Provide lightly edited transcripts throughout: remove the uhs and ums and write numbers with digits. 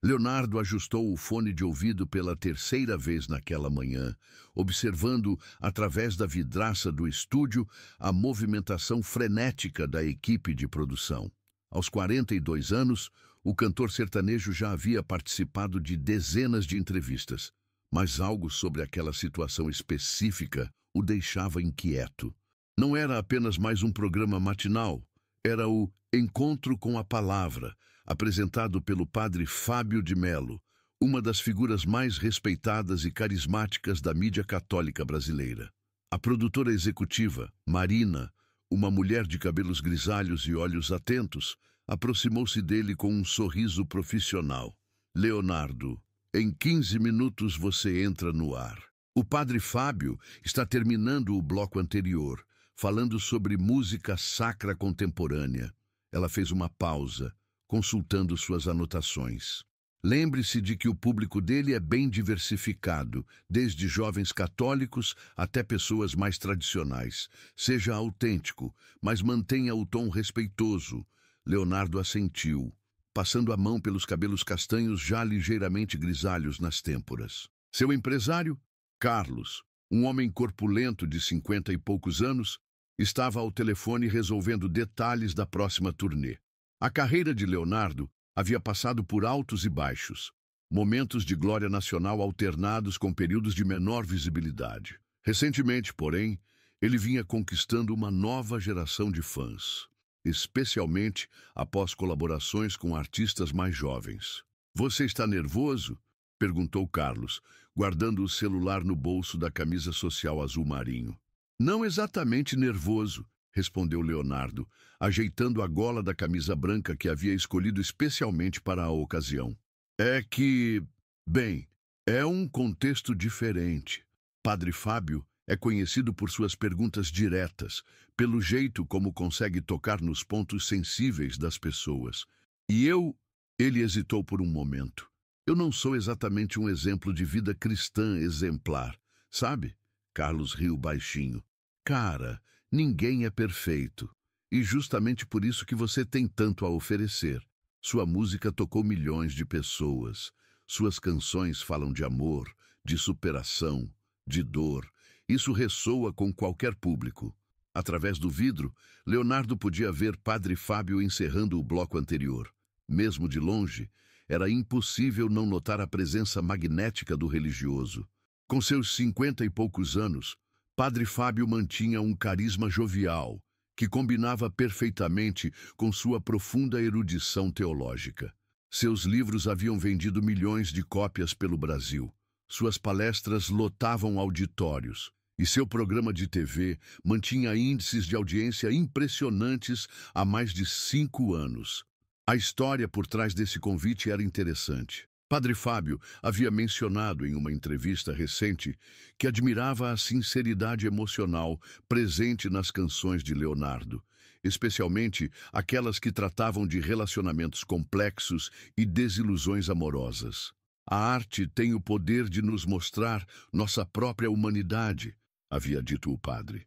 Leonardo ajustou o fone de ouvido pela terceira vez naquela manhã, observando, através da vidraça do estúdio, a movimentação frenética da equipe de produção. Aos 42 anos, o cantor sertanejo já havia participado de dezenas de entrevistas, mas algo sobre aquela situação específica o deixava inquieto. Não era apenas mais um programa matinal, era o Encontro com a Palavra, apresentado pelo padre Fábio de Melo, uma das figuras mais respeitadas e carismáticas da mídia católica brasileira. A produtora executiva, Marina, uma mulher de cabelos grisalhos e olhos atentos, aproximou-se dele com um sorriso profissional. Leonardo, em 15 minutos você entra no ar. O padre Fábio está terminando o bloco anterior, falando sobre música sacra contemporânea. Ela fez uma pausa, consultando suas anotações. Lembre-se de que o público dele é bem diversificado, desde jovens católicos até pessoas mais tradicionais. Seja autêntico, mas mantenha o tom respeitoso. Leonardo assentiu, passando a mão pelos cabelos castanhos já ligeiramente grisalhos nas têmporas. Seu empresário, Carlos, um homem corpulento de 50 e poucos anos, estava ao telefone resolvendo detalhes da próxima turnê. A carreira de Leonardo havia passado por altos e baixos, momentos de glória nacional alternados com períodos de menor visibilidade. Recentemente, porém, ele vinha conquistando uma nova geração de fãs, especialmente após colaborações com artistas mais jovens. "Você está nervoso?" perguntou Carlos, guardando o celular no bolso da camisa social azul marinho. "Não exatamente nervoso", respondeu Leonardo, ajeitando a gola da camisa branca que havia escolhido especialmente para a ocasião. "É que, bem, é um contexto diferente. Padre Fábio é conhecido por suas perguntas diretas, pelo jeito como consegue tocar nos pontos sensíveis das pessoas. E eu..." Ele hesitou por um momento. "Eu não sou exatamente um exemplo de vida cristã exemplar, sabe?" Carlos riu baixinho. "Cara, ninguém é perfeito. E justamente por isso que você tem tanto a oferecer. Sua música tocou milhões de pessoas. Suas canções falam de amor, de superação, de dor. Isso ressoa com qualquer público." Através do vidro, Leonardo podia ver Padre Fábio encerrando o bloco anterior. Mesmo de longe, era impossível não notar a presença magnética do religioso. Com seus 50 e poucos anos, Padre Fábio mantinha um carisma jovial, que combinava perfeitamente com sua profunda erudição teológica. Seus livros haviam vendido milhões de cópias pelo Brasil. Suas palestras lotavam auditórios, e seu programa de TV mantinha índices de audiência impressionantes há mais de 5 anos. A história por trás desse convite era interessante. Padre Fábio havia mencionado em uma entrevista recente que admirava a sinceridade emocional presente nas canções de Leonardo, especialmente aquelas que tratavam de relacionamentos complexos e desilusões amorosas. "A arte tem o poder de nos mostrar nossa própria humanidade", havia dito o padre.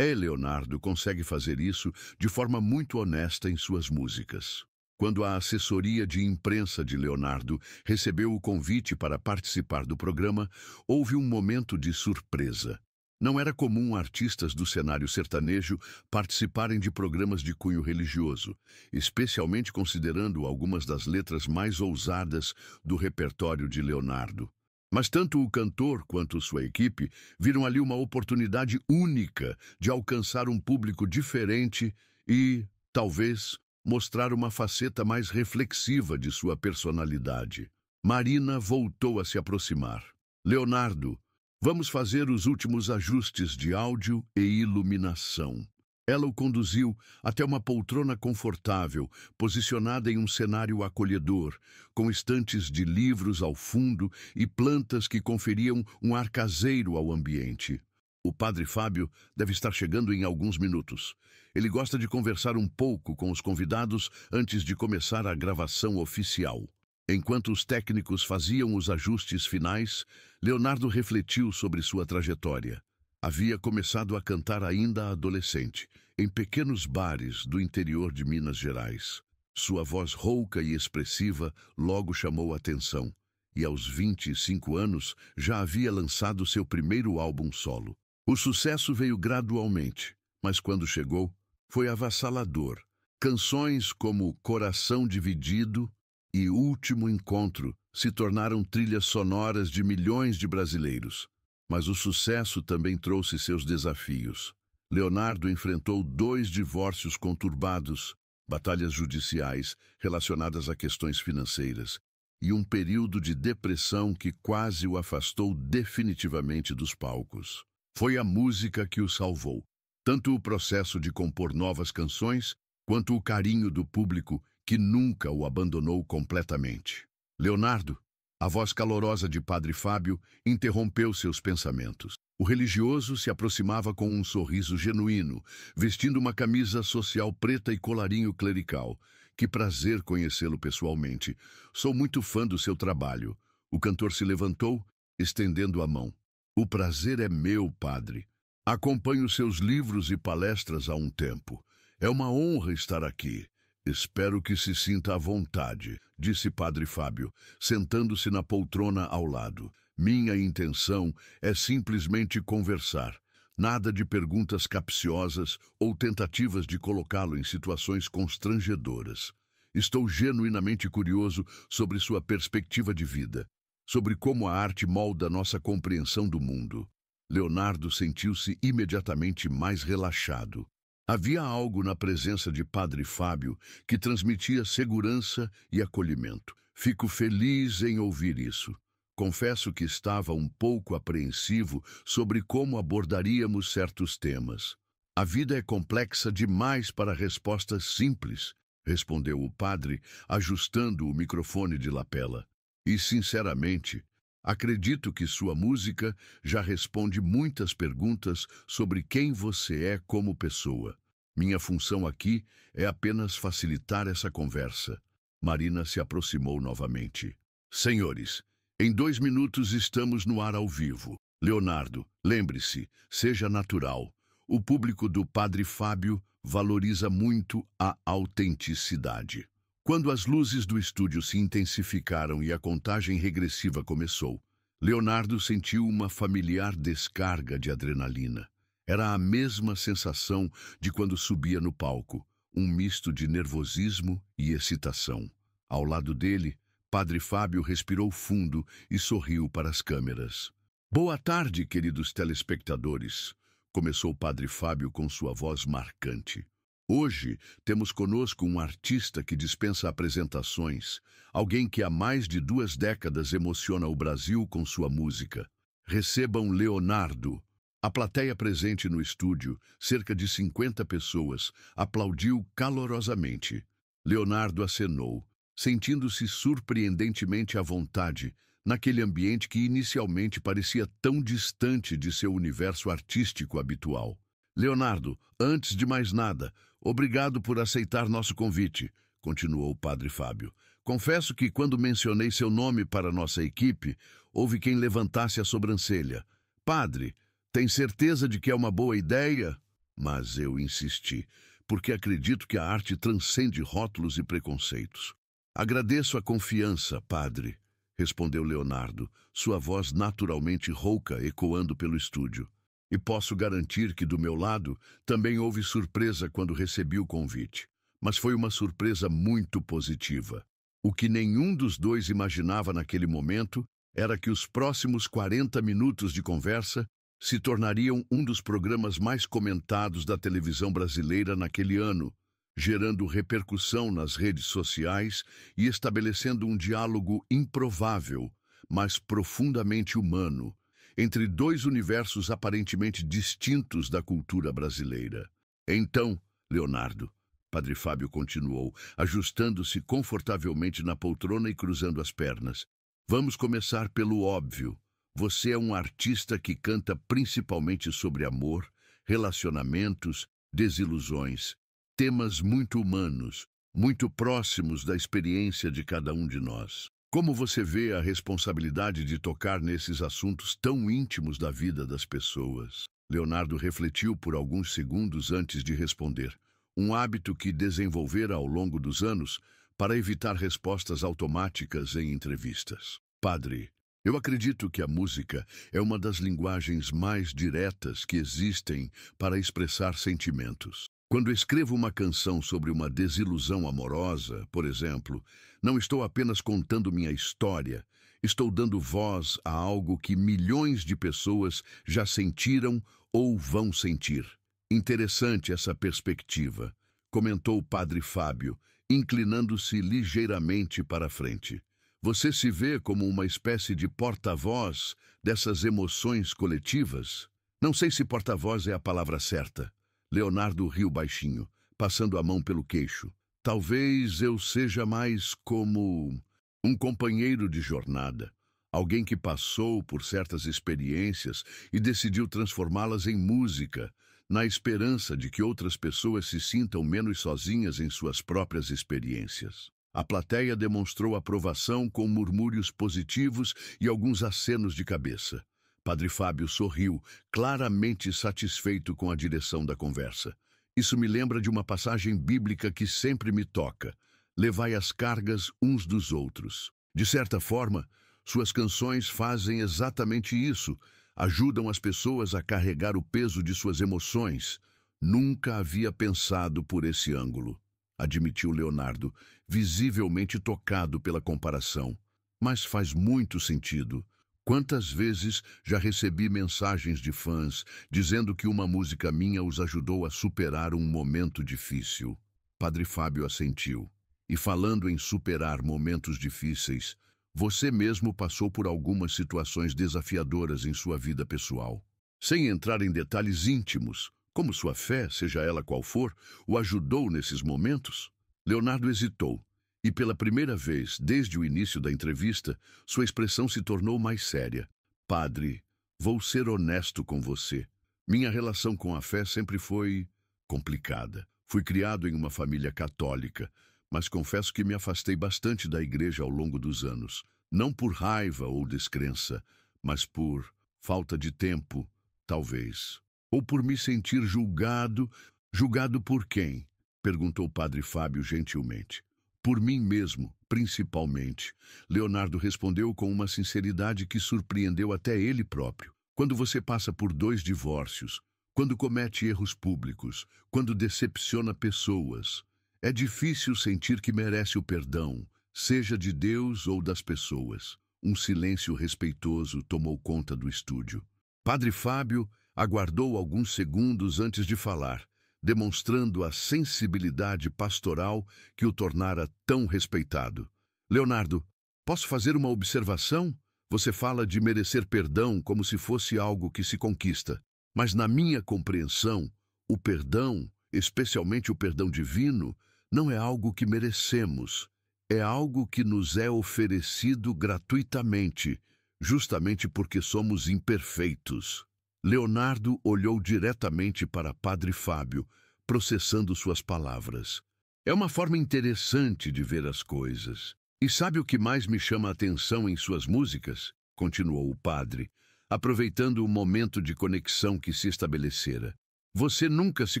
Leonardo consegue fazer isso de forma muito honesta em suas músicas. Quando a assessoria de imprensa de Leonardo recebeu o convite para participar do programa, houve um momento de surpresa. Não era comum artistas do cenário sertanejo participarem de programas de cunho religioso, especialmente considerando algumas das letras mais ousadas do repertório de Leonardo. Mas tanto o cantor quanto sua equipe viram ali uma oportunidade única de alcançar um público diferente e, talvez, mostrar uma faceta mais reflexiva de sua personalidade. Marina voltou a se aproximar. "Leonardo, vamos fazer os últimos ajustes de áudio e iluminação." Ela o conduziu até uma poltrona confortável, posicionada em um cenário acolhedor, com estantes de livros ao fundo e plantas que conferiam um ar caseiro ao ambiente. "O Padre Fábio deve estar chegando em alguns minutos. Ele gosta de conversar um pouco com os convidados antes de começar a gravação oficial." Enquanto os técnicos faziam os ajustes finais, Leonardo refletiu sobre sua trajetória. Havia começado a cantar ainda adolescente, em pequenos bares do interior de Minas Gerais. Sua voz rouca e expressiva logo chamou a atenção, e aos 25 anos já havia lançado seu primeiro álbum solo. O sucesso veio gradualmente, mas quando chegou, foi avassalador. Canções como Coração Dividido e Último Encontro se tornaram trilhas sonoras de milhões de brasileiros. Mas o sucesso também trouxe seus desafios. Leonardo enfrentou 2 divórcios conturbados, batalhas judiciais relacionadas a questões financeiras e um período de depressão que quase o afastou definitivamente dos palcos. Foi a música que o salvou, tanto o processo de compor novas canções, quanto o carinho do público que nunca o abandonou completamente. Leonardo, a voz calorosa de Padre Fábio, interrompeu seus pensamentos. O religioso se aproximava com um sorriso genuíno, vestindo uma camisa social preta e colarinho clerical. Que prazer conhecê-lo pessoalmente. Sou muito fã do seu trabalho. O cantor se levantou, estendendo a mão. O prazer é meu, padre. Acompanho seus livros e palestras há um tempo. É uma honra estar aqui. Espero que se sinta à vontade, disse Padre Fábio, sentando-se na poltrona ao lado. Minha intenção é simplesmente conversar. Nada de perguntas capciosas ou tentativas de colocá-lo em situações constrangedoras. Estou genuinamente curioso sobre sua perspectiva de vida, sobre como a arte molda nossa compreensão do mundo. Leonardo sentiu-se imediatamente mais relaxado. Havia algo na presença de Padre Fábio que transmitia segurança e acolhimento. Fico feliz em ouvir isso. Confesso que estava um pouco apreensivo sobre como abordaríamos certos temas. A vida é complexa demais para respostas simples, respondeu o padre, ajustando o microfone de lapela. E, sinceramente, acredito que sua música já responde muitas perguntas sobre quem você é como pessoa. Minha função aqui é apenas facilitar essa conversa. Marina se aproximou novamente. Senhores, em 2 minutos estamos no ar ao vivo. Leonardo, lembre-se, seja natural. O público do Padre Fábio valoriza muito a autenticidade. Quando as luzes do estúdio se intensificaram e a contagem regressiva começou, Leonardo sentiu uma familiar descarga de adrenalina. Era a mesma sensação de quando subia no palco, um misto de nervosismo e excitação. Ao lado dele, Padre Fábio respirou fundo e sorriu para as câmeras. Boa tarde, queridos telespectadores, começou Padre Fábio com sua voz marcante. Hoje temos conosco um artista que dispensa apresentações, alguém que há mais de 2 décadas emociona o Brasil com sua música. Recebam Leonardo. A plateia presente no estúdio, cerca de 50 pessoas, aplaudiu calorosamente. Leonardo acenou, sentindo-se surpreendentemente à vontade, naquele ambiente que inicialmente parecia tão distante de seu universo artístico habitual. Leonardo, antes de mais nada, obrigado por aceitar nosso convite, continuou o Padre Fábio. Confesso que quando mencionei seu nome para nossa equipe, houve quem levantasse a sobrancelha. Padre, tem certeza de que é uma boa ideia? Mas eu insisti, porque acredito que a arte transcende rótulos e preconceitos. Agradeço a confiança, padre, respondeu Leonardo, sua voz naturalmente rouca ecoando pelo estúdio. E posso garantir que do meu lado também houve surpresa quando recebi o convite. Mas foi uma surpresa muito positiva. O que nenhum dos dois imaginava naquele momento era que os próximos 40 minutos de conversa se tornariam um dos programas mais comentados da televisão brasileira naquele ano, gerando repercussão nas redes sociais e estabelecendo um diálogo improvável, mas profundamente humano, entre 2 universos aparentemente distintos da cultura brasileira. Então, Leonardo, Padre Fábio continuou, ajustando-se confortavelmente na poltrona e cruzando as pernas, vamos começar pelo óbvio. Você é um artista que canta principalmente sobre amor, relacionamentos, desilusões, temas muito humanos, muito próximos da experiência de cada um de nós. Como você vê a responsabilidade de tocar nesses assuntos tão íntimos da vida das pessoas? Leonardo refletiu por alguns segundos antes de responder. um hábito que desenvolvera ao longo dos anos para evitar respostas automáticas em entrevistas. Padre, eu acredito que a música é uma das linguagens mais diretas que existem para expressar sentimentos. Quando escrevo uma canção sobre uma desilusão amorosa, por exemplo, não estou apenas contando minha história, estou dando voz a algo que milhões de pessoas já sentiram ou vão sentir. Interessante essa perspectiva, comentou o Padre Fábio, inclinando-se ligeiramente para a frente. Você se vê como uma espécie de porta-voz dessas emoções coletivas? Não sei se porta-voz é a palavra certa. Leonardo riu baixinho, passando a mão pelo queixo. Talvez eu seja mais como um companheiro de jornada, alguém que passou por certas experiências e decidiu transformá-las em música, na esperança de que outras pessoas se sintam menos sozinhas em suas próprias experiências. A plateia demonstrou aprovação com murmúrios positivos e alguns acenos de cabeça. Padre Fábio sorriu, claramente satisfeito com a direção da conversa. Isso me lembra de uma passagem bíblica que sempre me toca. Levai as cargas uns dos outros. De certa forma, suas canções fazem exatamente isso. Ajudam as pessoas a carregar o peso de suas emoções. Nunca havia pensado por esse ângulo, admitiu Leonardo, visivelmente tocado pela comparação. Mas faz muito sentido. Quantas vezes já recebi mensagens de fãs dizendo que uma música minha os ajudou a superar um momento difícil? Padre Fábio assentiu. E falando em superar momentos difíceis, você mesmo passou por algumas situações desafiadoras em sua vida pessoal. Sem entrar em detalhes íntimos, como sua fé, seja ela qual for, o ajudou nesses momentos? Leonardo hesitou. E pela primeira vez, desde o início da entrevista, sua expressão se tornou mais séria. Padre, vou ser honesto com você. Minha relação com a fé sempre foi complicada. Fui criado em uma família católica, mas confesso que me afastei bastante da igreja ao longo dos anos. Não por raiva ou descrença, mas por falta de tempo, talvez. Ou por me sentir julgado. Julgado por quem? Perguntou o Padre Fábio gentilmente. Por mim mesmo, principalmente. Leonardo respondeu com uma sinceridade que surpreendeu até ele próprio. Quando você passa por 2 divórcios, quando comete erros públicos, quando decepciona pessoas, é difícil sentir que merece o perdão, seja de Deus ou das pessoas. Um silêncio respeitoso tomou conta do estúdio. Padre Fábio aguardou alguns segundos antes de falar, demonstrando a sensibilidade pastoral que o tornara tão respeitado. Leonardo, posso fazer uma observação? Você fala de merecer perdão como se fosse algo que se conquista. Mas na minha compreensão, o perdão, especialmente o perdão divino, não é algo que merecemos. É algo que nos é oferecido gratuitamente, justamente porque somos imperfeitos. Leonardo olhou diretamente para Padre Fábio, processando suas palavras. É uma forma interessante de ver as coisas. E sabe o que mais me chama a atenção em suas músicas? Continuou o padre, aproveitando o momento de conexão que se estabelecera. Você nunca se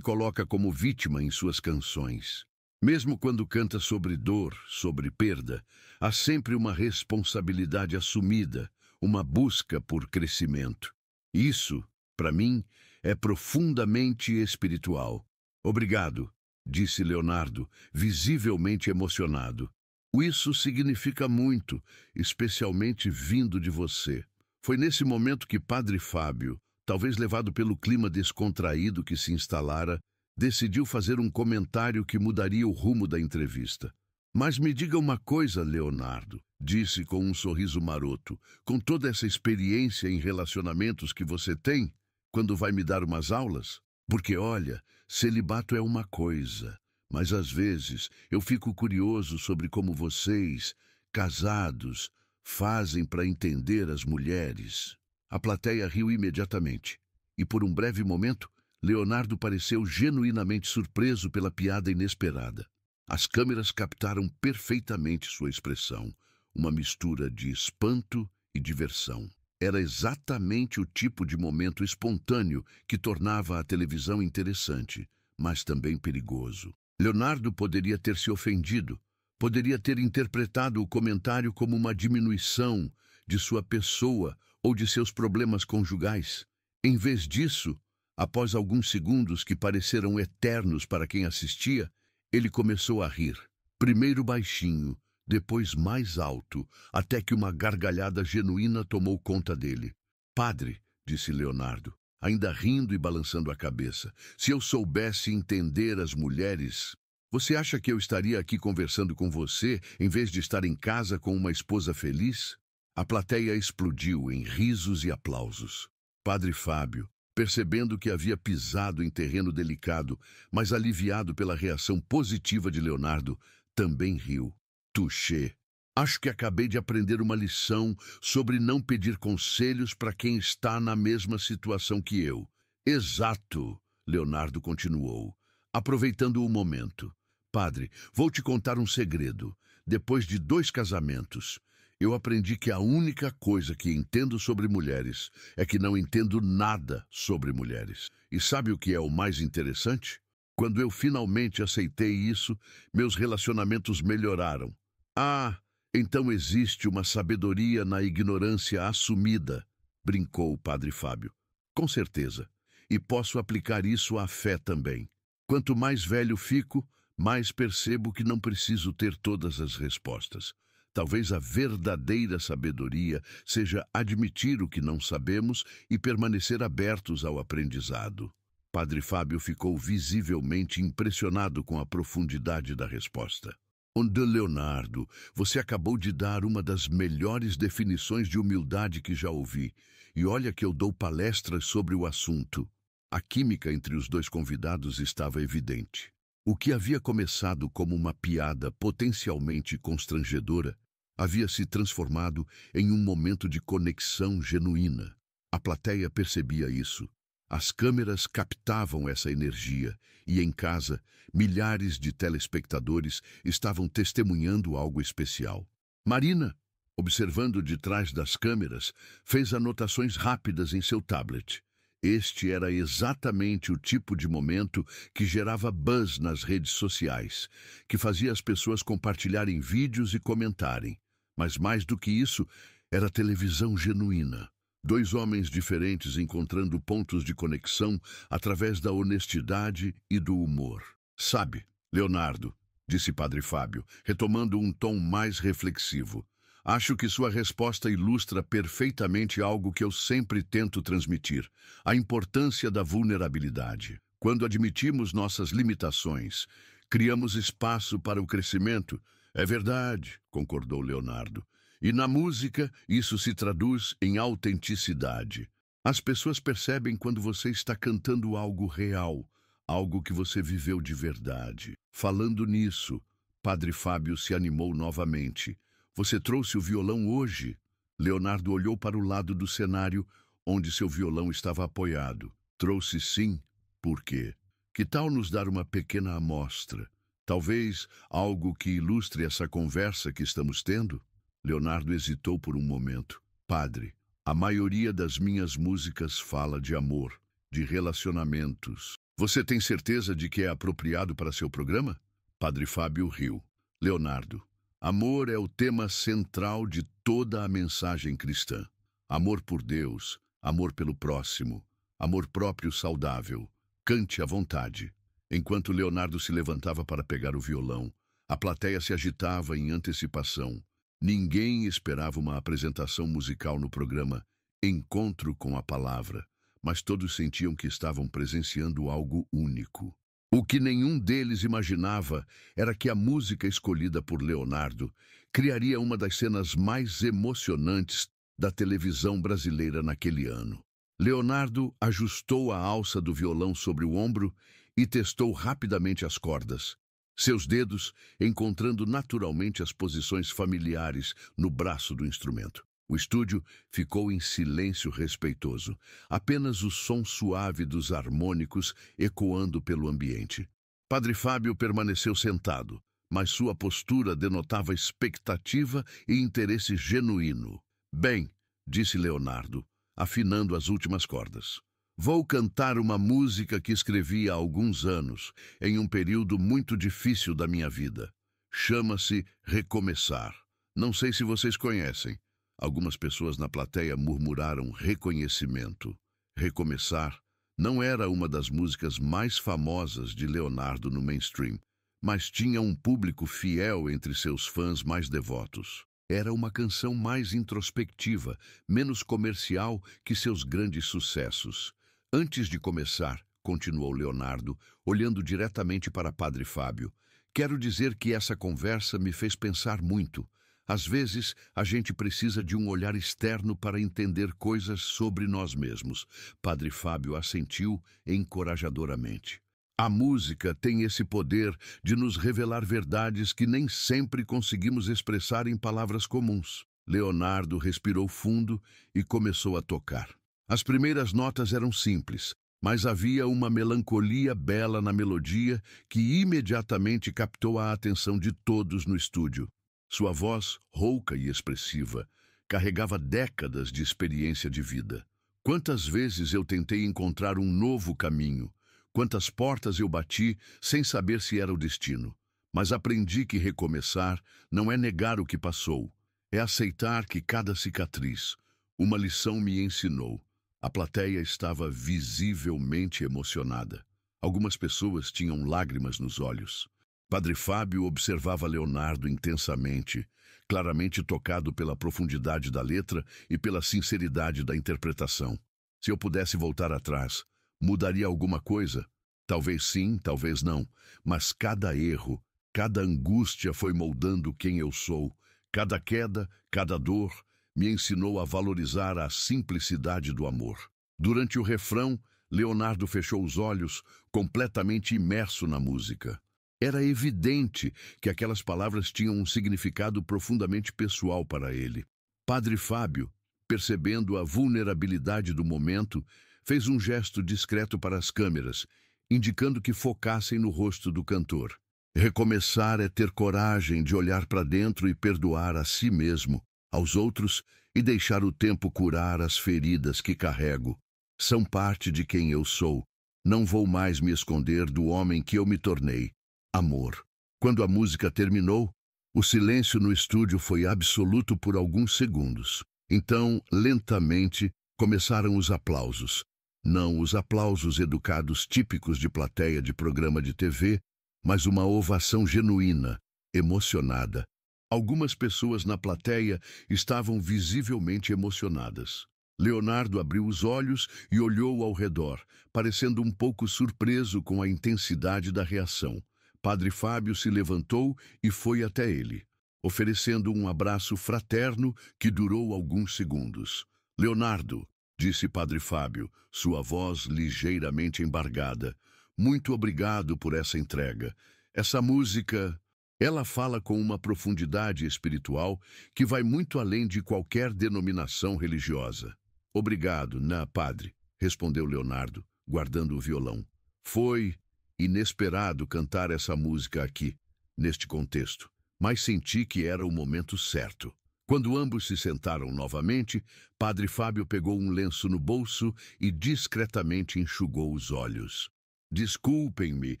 coloca como vítima em suas canções. Mesmo quando canta sobre dor, sobre perda, há sempre uma responsabilidade assumida, uma busca por crescimento. Isso, para mim, é profundamente espiritual. Obrigado, disse Leonardo, visivelmente emocionado. Isso significa muito, especialmente vindo de você. Foi nesse momento que Padre Fábio, talvez levado pelo clima descontraído que se instalara, decidiu fazer um comentário que mudaria o rumo da entrevista. Mas me diga uma coisa, Leonardo, disse com um sorriso maroto, com toda essa experiência em relacionamentos que você tem, quando vai me dar umas aulas? Porque, olha, celibato é uma coisa, mas às vezes eu fico curioso sobre como vocês, casados, fazem para entender as mulheres. A plateia riu imediatamente, e por um breve momento, Leonardo pareceu genuinamente surpreso pela piada inesperada. As câmeras captaram perfeitamente sua expressão, uma mistura de espanto e diversão. Era exatamente o tipo de momento espontâneo que tornava a televisão interessante, mas também perigoso. Leonardo poderia ter se ofendido, poderia ter interpretado o comentário como uma diminuição de sua pessoa ou de seus problemas conjugais. Em vez disso, após alguns segundos que pareceram eternos para quem assistia, ele começou a rir. Primeiro baixinho, depois mais alto, até que uma gargalhada genuína tomou conta dele. "Padre", disse Leonardo, ainda rindo e balançando a cabeça, "se eu soubesse entender as mulheres... Você acha que eu estaria aqui conversando com você em vez de estar em casa com uma esposa feliz?" A plateia explodiu em risos e aplausos. Padre Fábio, percebendo que havia pisado em terreno delicado, mas aliviado pela reação positiva de Leonardo, também riu. "Touché. Acho que acabei de aprender uma lição sobre não pedir conselhos para quem está na mesma situação que eu." "Exato", Leonardo continuou, aproveitando o momento. "Padre, vou te contar um segredo. Depois de 2 casamentos, eu aprendi que a única coisa que entendo sobre mulheres é que não entendo nada sobre mulheres. E sabe o que é o mais interessante? Quando eu finalmente aceitei isso, meus relacionamentos melhoraram." "Ah, então existe uma sabedoria na ignorância assumida", brincou o Padre Fábio. "Com certeza. E posso aplicar isso à fé também. Quanto mais velho fico, mais percebo que não preciso ter todas as respostas. Talvez a verdadeira sabedoria seja admitir o que não sabemos e permanecer abertos ao aprendizado." Padre Fábio ficou visivelmente impressionado com a profundidade da resposta. "Onde, Leonardo, você acabou de dar uma das melhores definições de humildade que já ouvi. E olha que eu dou palestras sobre o assunto." A química entre os 2 convidados estava evidente. O que havia começado como uma piada potencialmente constrangedora havia se transformado em um momento de conexão genuína. A plateia percebia isso. As câmeras captavam essa energia e, em casa, milhares de telespectadores estavam testemunhando algo especial. Marina, observando de trás das câmeras, fez anotações rápidas em seu tablet. Este era exatamente o tipo de momento que gerava buzz nas redes sociais, que fazia as pessoas compartilharem vídeos e comentarem. Mas mais do que isso, era televisão genuína. 2 homens diferentes encontrando pontos de conexão através da honestidade e do humor. "Sabe, Leonardo", disse Padre Fábio, retomando um tom mais reflexivo, "acho que sua resposta ilustra perfeitamente algo que eu sempre tento transmitir: a importância da vulnerabilidade. Quando admitimos nossas limitações, criamos espaço para o crescimento." "É verdade", concordou Leonardo. "E na música, isso se traduz em autenticidade. As pessoas percebem quando você está cantando algo real, algo que você viveu de verdade." Falando nisso, Padre Fábio se animou novamente. "Você trouxe o violão hoje?" Leonardo olhou para o lado do cenário, onde seu violão estava apoiado. "Trouxe sim. Por quê? Que tal nos dar uma pequena amostra? Talvez algo que ilustre essa conversa que estamos tendo?" Leonardo hesitou por um momento. "Padre, a maioria das minhas músicas fala de amor, de relacionamentos. Você tem certeza de que é apropriado para seu programa?" Padre Fábio riu. "Leonardo, amor é o tema central de toda a mensagem cristã. Amor por Deus, amor pelo próximo, amor próprio saudável. Cante à vontade." Enquanto Leonardo se levantava para pegar o violão, a plateia se agitava em antecipação. Ninguém esperava uma apresentação musical no programa Encontro com a Palavra, mas todos sentiam que estavam presenciando algo único. O que nenhum deles imaginava era que a música escolhida por Leonardo criaria uma das cenas mais emocionantes da televisão brasileira naquele ano. Leonardo ajustou a alça do violão sobre o ombro e testou rapidamente as cordas, seus dedos encontrando naturalmente as posições familiares no braço do instrumento. O estúdio ficou em silêncio respeitoso, apenas o som suave dos harmônicos ecoando pelo ambiente. Padre Fábio permaneceu sentado, mas sua postura denotava expectativa e interesse genuíno. "Bem", disse Leonardo, afinando as últimas cordas, Vou cantar uma música que escrevi há alguns anos, em um período muito difícil da minha vida. Chama-se Recomeçar. Não sei se vocês conhecem. Algumas pessoas na plateia murmuraram reconhecimento. Recomeçar não era uma das músicas mais famosas de Leonardo no mainstream, mas tinha um público fiel entre seus fãs mais devotos. Era uma canção mais introspectiva, menos comercial que seus grandes sucessos. Antes de começar, continuou Leonardo, olhando diretamente para Padre Fábio, quero dizer que essa conversa me fez pensar muito. Às vezes, a gente precisa de um olhar externo para entender coisas sobre nós mesmos. Padre Fábio assentiu encorajadoramente. A música tem esse poder de nos revelar verdades que nem sempre conseguimos expressar em palavras comuns. Leonardo respirou fundo e começou a tocar. As primeiras notas eram simples, mas havia uma melancolia bela na melodia que imediatamente captou a atenção de todos no estúdio. Sua voz, rouca e expressiva, carregava décadas de experiência de vida. Quantas vezes eu tentei encontrar um novo caminho, quantas portas eu bati sem saber se era o destino. Mas aprendi que recomeçar não é negar o que passou, é aceitar que cada cicatriz, uma lição me ensinou. A plateia estava visivelmente emocionada. Algumas pessoas tinham lágrimas nos olhos. Padre Fábio observava Leonardo intensamente, claramente tocado pela profundidade da letra e pela sinceridade da interpretação. Se eu pudesse voltar atrás, mudaria alguma coisa? Talvez sim, talvez não, mas cada erro, cada angústia foi moldando quem eu sou. Cada queda, cada dor, me ensinou a valorizar a simplicidade do amor. Durante o refrão, Leonardo fechou os olhos, completamente imerso na música. Era evidente que aquelas palavras tinham um significado profundamente pessoal para ele. Padre Fábio, percebendo a vulnerabilidade do momento, fez um gesto discreto para as câmeras, indicando que focassem no rosto do cantor. Recomeçar é ter coragem de olhar para dentro e perdoar a si mesmo, aos outros e deixar o tempo curar as feridas que carrego. São parte de quem eu sou. Não vou mais me esconder do homem que eu me tornei. Amor. Quando a música terminou, o silêncio no estúdio foi absoluto por alguns segundos. Então, lentamente, começaram os aplausos. Não os aplausos educados típicos de plateia de programa de TV, mas uma ovação genuína, emocionada. Algumas pessoas na plateia estavam visivelmente emocionadas. Leonardo abriu os olhos e olhou ao redor, parecendo um pouco surpreso com a intensidade da reação. Padre Fábio se levantou e foi até ele, oferecendo um abraço fraterno que durou alguns segundos. Leonardo, disse Padre Fábio, sua voz ligeiramente embargada, muito obrigado por essa entrega. Essa música, ela fala com uma profundidade espiritual que vai muito além de qualquer denominação religiosa. Obrigado, padre, respondeu Leonardo, guardando o violão. Foi inesperado cantar essa música aqui, neste contexto, mas senti que era o momento certo. Quando ambos se sentaram novamente, Padre Fábio pegou um lenço no bolso e discretamente enxugou os olhos. Desculpem-me,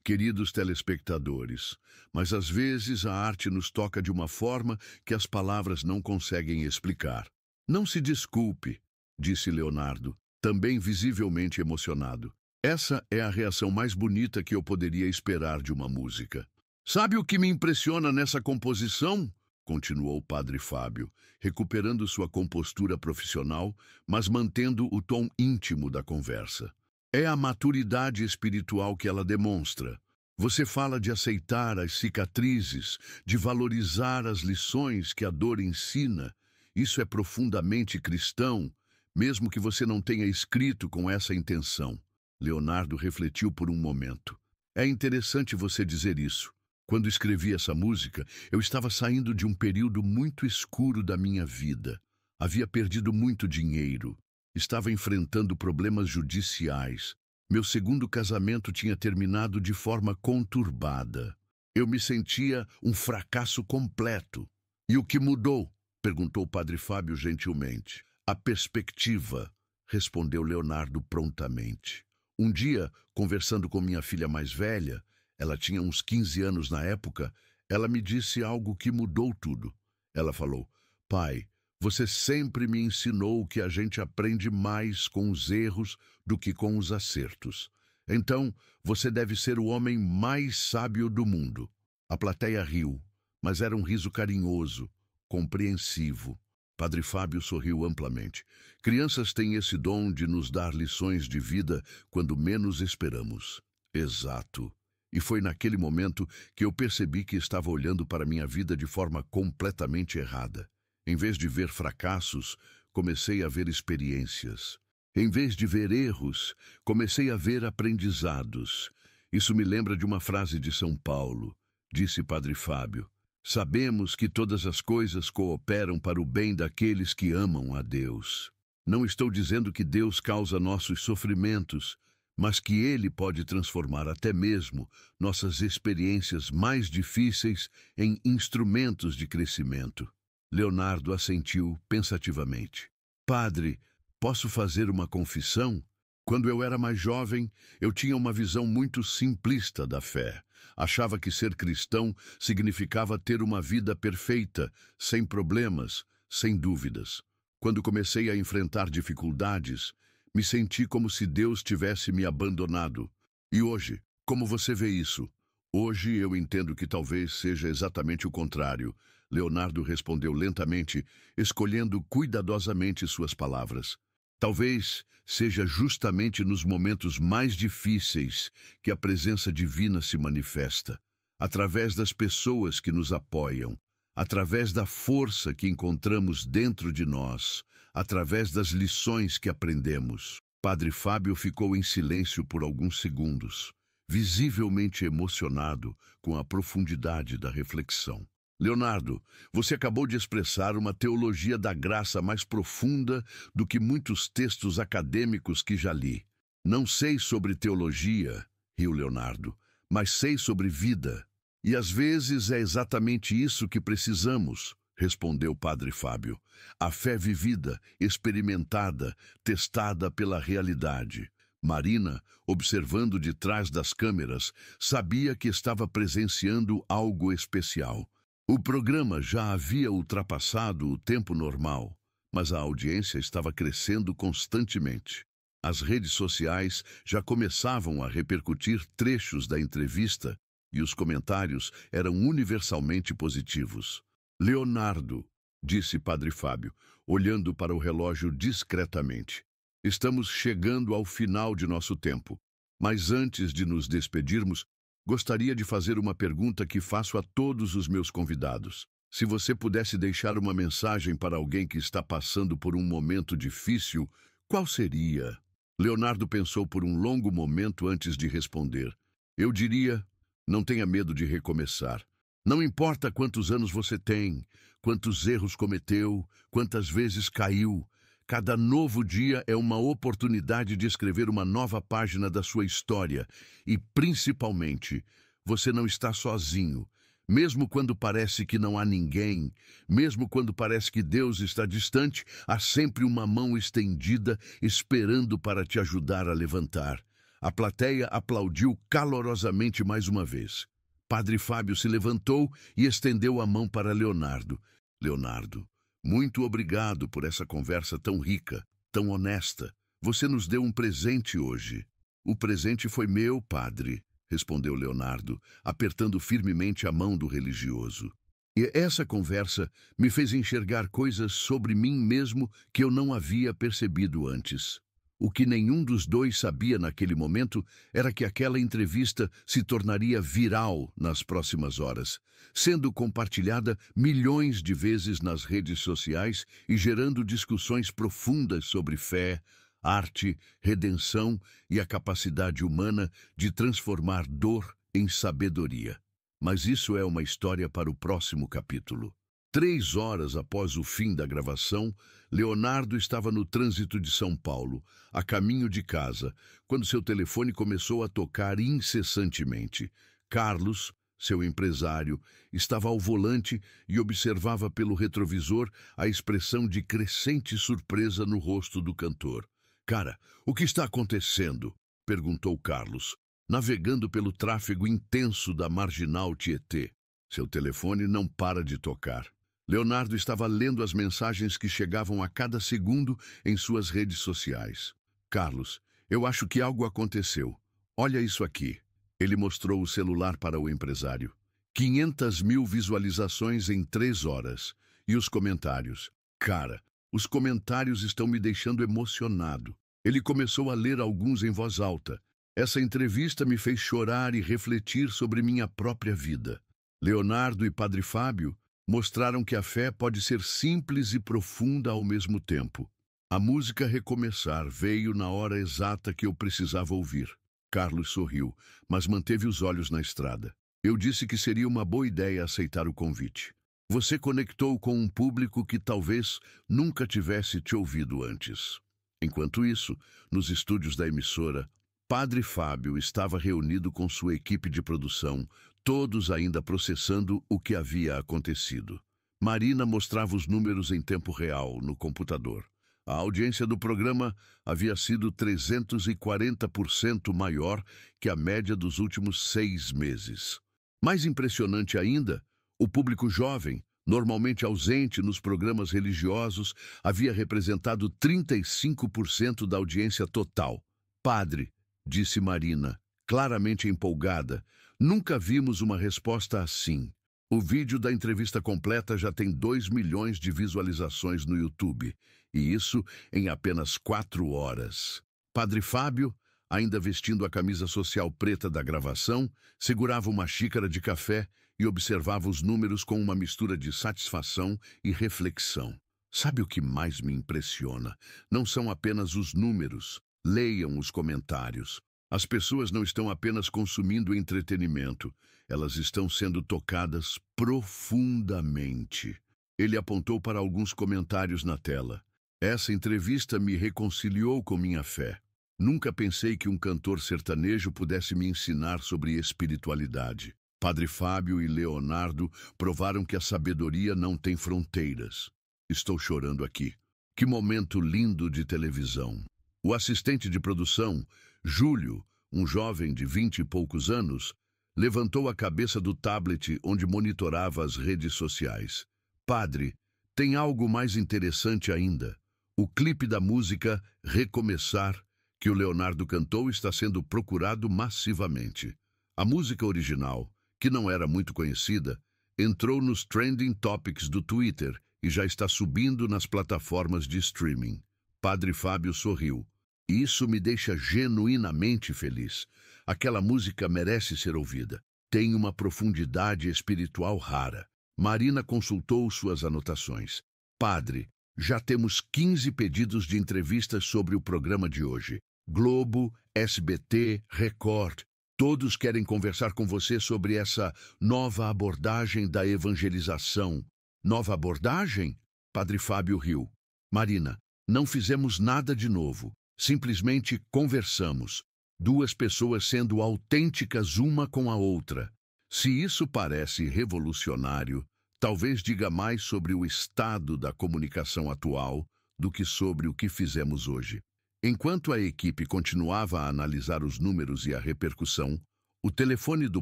queridos telespectadores, mas às vezes a arte nos toca de uma forma que as palavras não conseguem explicar. Não se desculpe, disse Leonardo, também visivelmente emocionado. Essa é a reação mais bonita que eu poderia esperar de uma música. Sabe o que me impressiona nessa composição? Continuou Padre Fábio, recuperando sua compostura profissional, mas mantendo o tom íntimo da conversa. É a maturidade espiritual que ela demonstra. Você fala de aceitar as cicatrizes, de valorizar as lições que a dor ensina. Isso é profundamente cristão, mesmo que você não tenha escrito com essa intenção. Leonardo refletiu por um momento. É interessante você dizer isso. Quando escrevi essa música, eu estava saindo de um período muito escuro da minha vida. Havia perdido muito dinheiro. Estava enfrentando problemas judiciais. Meu segundo casamento tinha terminado de forma conturbada. Eu me sentia um fracasso completo. E o que mudou? Perguntou o Padre Fábio gentilmente. A perspectiva, respondeu Leonardo prontamente. Um dia, conversando com minha filha mais velha, ela tinha uns 15 anos na época, ela me disse algo que mudou tudo. Ela falou: pai, você sempre me ensinou que a gente aprende mais com os erros do que com os acertos. Então, você deve ser o homem mais sábio do mundo. A plateia riu, mas era um riso carinhoso, compreensivo. Padre Fábio sorriu amplamente. Crianças têm esse dom de nos dar lições de vida quando menos esperamos. Exato. E foi naquele momento que eu percebi que estava olhando para minha vida de forma completamente errada. Em vez de ver fracassos, comecei a ver experiências. Em vez de ver erros, comecei a ver aprendizados. Isso me lembra de uma frase de São Paulo. Disse Padre Fábio: sabemos que todas as coisas cooperam para o bem daqueles que amam a Deus. Não estou dizendo que Deus causa nossos sofrimentos, mas que Ele pode transformar até mesmo nossas experiências mais difíceis em instrumentos de crescimento. Leonardo assentiu pensativamente. Padre, posso fazer uma confissão? Quando eu era mais jovem, eu tinha uma visão muito simplista da fé. Achava que ser cristão significava ter uma vida perfeita, sem problemas, sem dúvidas. Quando comecei a enfrentar dificuldades, me senti como se Deus tivesse me abandonado. E hoje, como você vê isso? Hoje eu entendo que talvez seja exatamente o contrário. Leonardo respondeu lentamente, escolhendo cuidadosamente suas palavras. Talvez seja justamente nos momentos mais difíceis que a presença divina se manifesta, através das pessoas que nos apoiam, através da força que encontramos dentro de nós, através das lições que aprendemos. Padre Fábio ficou em silêncio por alguns segundos, visivelmente emocionado com a profundidade da reflexão. Leonardo, você acabou de expressar uma teologia da graça mais profunda do que muitos textos acadêmicos que já li. Não sei sobre teologia, riu Leonardo, mas sei sobre vida. E às vezes é exatamente isso que precisamos, respondeu Padre Fábio. A fé vivida, experimentada, testada pela realidade. Marina, observando de trás das câmeras, sabia que estava presenciando algo especial. O programa já havia ultrapassado o tempo normal, mas a audiência estava crescendo constantemente. As redes sociais já começavam a repercutir trechos da entrevista e os comentários eram universalmente positivos. Leonardo, disse Padre Fábio, olhando para o relógio discretamente. Estamos chegando ao final de nosso tempo, mas antes de nos despedirmos, gostaria de fazer uma pergunta que faço a todos os meus convidados. Se você pudesse deixar uma mensagem para alguém que está passando por um momento difícil, qual seria? Leonardo pensou por um longo momento antes de responder. Eu diria: não tenha medo de recomeçar. Não importa quantos anos você tem, quantos erros cometeu, quantas vezes caiu. Cada novo dia é uma oportunidade de escrever uma nova página da sua história. E, principalmente, você não está sozinho. Mesmo quando parece que não há ninguém, mesmo quando parece que Deus está distante, há sempre uma mão estendida esperando para te ajudar a levantar. A plateia aplaudiu calorosamente mais uma vez. Padre Fábio se levantou e estendeu a mão para Leonardo. Leonardo, muito obrigado por essa conversa tão rica, tão honesta. Você nos deu um presente hoje. O presente foi meu, padre, respondeu Leonardo, apertando firmemente a mão do religioso. E essa conversa me fez enxergar coisas sobre mim mesmo que eu não havia percebido antes. O que nenhum dos dois sabia naquele momento era que aquela entrevista se tornaria viral nas próximas horas, sendo compartilhada milhões de vezes nas redes sociais e gerando discussões profundas sobre fé, arte, redenção e a capacidade humana de transformar dor em sabedoria. Mas isso é uma história para o próximo capítulo. 3 horas após o fim da gravação, Leonardo estava no trânsito de São Paulo, a caminho de casa, quando seu telefone começou a tocar incessantemente. Carlos, seu empresário, estava ao volante e observava pelo retrovisor a expressão de crescente surpresa no rosto do cantor. Cara, o que está acontecendo? Perguntou Carlos, navegando pelo tráfego intenso da Marginal Tietê. Seu telefone não para de tocar. Leonardo estava lendo as mensagens que chegavam a cada segundo em suas redes sociais. Carlos, eu acho que algo aconteceu. Olha isso aqui. Ele mostrou o celular para o empresário. 500.000 visualizações em 3 horas. E os comentários? Cara, os comentários estão me deixando emocionado. Ele começou a ler alguns em voz alta. Essa entrevista me fez chorar e refletir sobre minha própria vida. Leonardo e Padre Fábio mostraram que a fé pode ser simples e profunda ao mesmo tempo. A música Recomeçar veio na hora exata que eu precisava ouvir. Carlos sorriu, mas manteve os olhos na estrada. Eu disse que seria uma boa ideia aceitar o convite. Você conectou com um público que talvez nunca tivesse te ouvido antes. Enquanto isso, nos estúdios da emissora, Padre Fábio estava reunido com sua equipe de produção, todos ainda processando o que havia acontecido. Marina mostrava os números em tempo real no computador. A audiência do programa havia sido 340% maior que a média dos últimos 6 meses. Mais impressionante ainda, o público jovem, normalmente ausente nos programas religiosos, havia representado 35% da audiência total. Padre, disse Marina, claramente empolgada, nunca vimos uma resposta assim. O vídeo da entrevista completa já tem 2 milhões de visualizações no YouTube, e isso em apenas 4 horas. Padre Fábio, ainda vestindo a camisa social preta da gravação, segurava uma xícara de café e observava os números com uma mistura de satisfação e reflexão. Sabe o que mais me impressiona? Não são apenas os números. Leiam os comentários. As pessoas não estão apenas consumindo entretenimento, elas estão sendo tocadas profundamente. Ele apontou para alguns comentários na tela. Essa entrevista me reconciliou com minha fé. Nunca pensei que um cantor sertanejo pudesse me ensinar sobre espiritualidade. Padre Fábio e Leonardo provaram que a sabedoria não tem fronteiras. Estou chorando aqui. Que momento lindo de televisão. O assistente de produção, Júlio, um jovem de 20 e poucos anos, levantou a cabeça do tablet onde monitorava as redes sociais. Padre, tem algo mais interessante ainda. O clipe da música Recomeçar, que o Leonardo cantou, está sendo procurado massivamente. A música original, que não era muito conhecida, entrou nos Trending Topics do Twitter e já está subindo nas plataformas de streaming. Padre Fábio sorriu. Isso me deixa genuinamente feliz. Aquela música merece ser ouvida. Tem uma profundidade espiritual rara. Marina consultou suas anotações. Padre, já temos 15 pedidos de entrevistas sobre o programa de hoje. Globo, SBT, Record, todos querem conversar com você sobre essa nova abordagem da evangelização. Nova abordagem? Padre Fábio riu. Marina, não fizemos nada de novo. Simplesmente conversamos. 2 pessoas sendo autênticas uma com a outra. Se isso parece revolucionário, talvez diga mais sobre o estado da comunicação atual do que sobre o que fizemos hoje. Enquanto a equipe continuava a analisar os números e a repercussão, o telefone do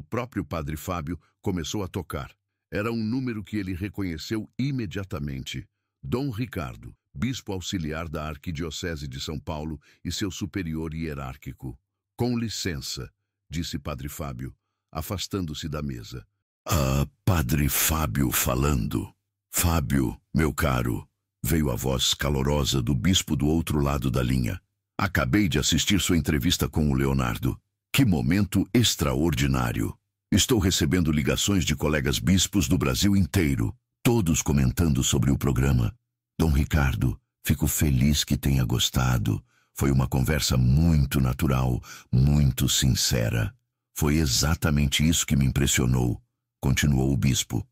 próprio Padre Fábio começou a tocar. Era um número que ele reconheceu imediatamente. Dom Ricardo, bispo auxiliar da Arquidiocese de São Paulo e seu superior hierárquico. Com licença, disse Padre Fábio, afastando-se da mesa. Padre Fábio falando. Fábio, meu caro, veio a voz calorosa do bispo do outro lado da linha. Acabei de assistir sua entrevista com o Leonardo. Que momento extraordinário. Estou recebendo ligações de colegas bispos do Brasil inteiro, todos comentando sobre o programa. Dom Ricardo, fico feliz que tenha gostado. Foi uma conversa muito natural, muito sincera. Foi exatamente isso que me impressionou, continuou o bispo.